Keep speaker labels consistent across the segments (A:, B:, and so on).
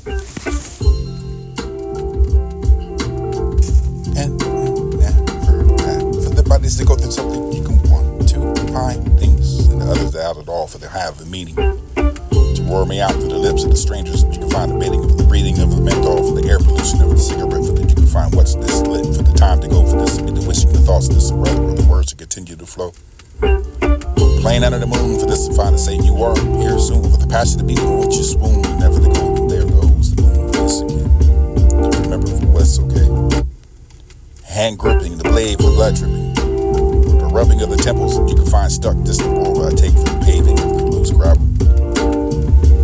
A: And for the bodies that go through something, you can want to find things and the others that out at all for they have a meaning. To roar me out through the lips of the strangers, you can find the baiting of the breathing of the menthol, for the air pollution of the cigarette, for that you can find what's this lit, for the time to go, for this to be the wishing, the thoughts, this and brother, or the words to continue to flow. Playing under the moon, for this to find to say you are here soon, for the passion to be for what you spoon, never the golden there goes the moon this again. To remember for what's okay. Hand gripping the blade for the blood dripping, the rubbing of the temples you can find stuck distant where I take for the paving of the loose gravel.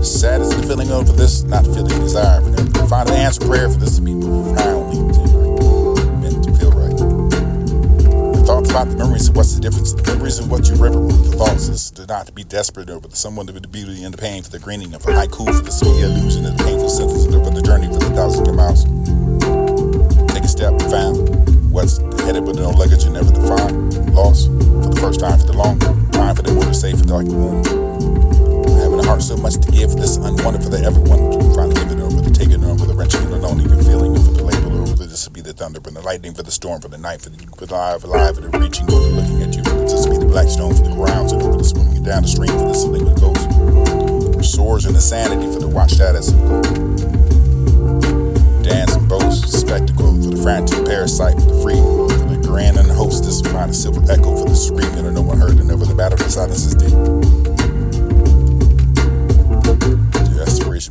A: Sad is the feeling of this, not feeling desire for them. Find an answer prayer for this to be profoundly meant to feel right. The thoughts about the memories of what's the difference. The memories and what you remember with the thoughts is to not to be desperate over the someone to the beauty and the pain for the greening of a haiku for the sweet illusion of the painful sentence of the journey for the 1,000 miles. Take a step and found what's headed with no luggage and never defined. Lost for the first time for the long time for the more to say for the like the womb. Having a heart so much to give for this unwanted for the everyone you can find to give it over the taking over the wrenching and the lonely the feeling for the label over this will be the thunder for the lightning for the storm for the night for the you put alive for the reaching for the looking at you for this will be the black stone for the grounds and over the swimming down the stream for the liquid ghost for swords and the sanity for the watch status dance and boast spectacle for the frantic parasite for the free for the grand and the hostess find a silver echo for the screaming and no one heard and never the battle the silence is deep.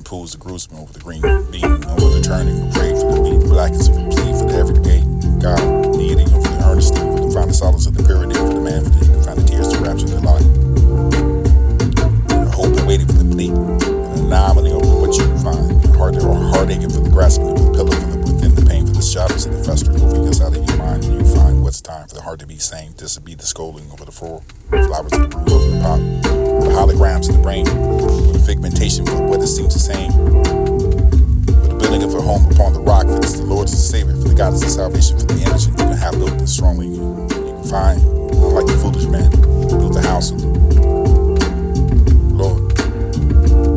A: Pulls the gruesome over the green beam, over the turning, the pray for the beat, blackness for the plea for the everyday God, needing for the earnesty, for the find the solace of the purity, for the man, for the you can find the tears to rapture the light. The hope and waiting for the plea, an anomaly over what you can find, heartache for the grasping of the pillow, for the within the pain, for the shadows of the festering over you out of your mind, and you find what's time for the heart to be sane, this will be the scolding over the floor, flowers of the brew over the pot, the holograms in the brain. Figmentation for what it seems the same. For the building of a home upon the rock, for this the Lord's the Savior, for the goddess of salvation, for the energy you can have built this strongly. You can find, unlike the foolish man, built a house with the Lord.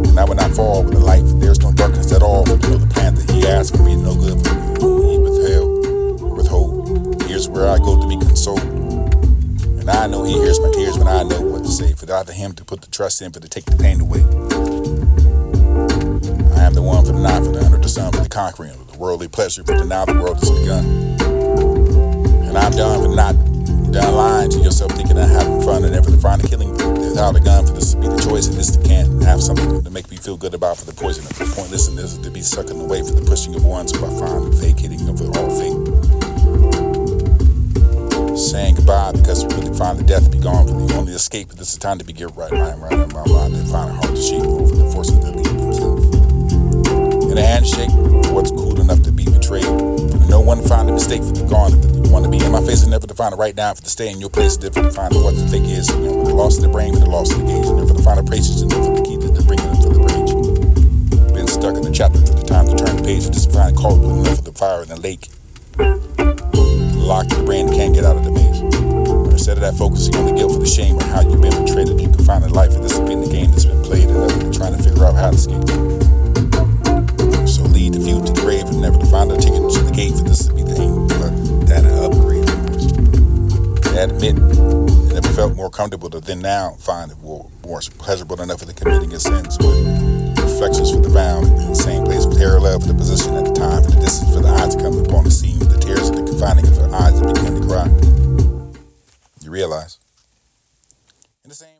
A: And I will not fall with the light, for there is no darkness at all, for to know the plan that He asked for me, no good for me. He withhold. Here's where I go to be consoled. And I know He hears my tears when I know what to say. For out of Him to put the trust in, for to take the pain away. I am the one for the nine, for the under the sun, for the conquering of the worldly pleasure, for the now the world has begun. And I'm done for not done lying to yourself, thinking of having fun and never to find a killing without a gun. For this to be the choice, and this to can't have something to make me feel good about. For the poison of the pointlessness to be sucking away, for the pushing of ones who I find the vacating of all fate. Saying goodbye because we really find the death to be gone for the only escape, but this is time to be get right in my mind and find it hard to shape over the forces that lead themselves. In a handshake, for what's cool enough to be betrayed, for no one to find a mistake for the gone, for the want to be in my face and never to find it right now, for to stay in your place, different to find what the fake is, for the loss of the brain, for the loss of the gauge, and never to find a patience, and never the key to bringing it for the rage. Been stuck in the chapter for the time to turn the page, and just find caught with enough of the fire in the lake. Locked in the brain that can't get out of the maze. But instead of that focusing on the guilt for the shame or how you've been betrayed, you can find a life, and this has been the game that's been played, and never trying to figure out how to escape. So lead the few to the grave and never to find a ticket to the gate, for this to be the aim, but that an upgrade. I admit, I never felt more comfortable than now, find it more pleasurable enough for the committing of sins, but reflections for the vow in the same place, with parallel for the position at the time, for the distance for the eyes to come upon the scene, for the tears of the confining of the eyes that begin to cry. You realize. In the same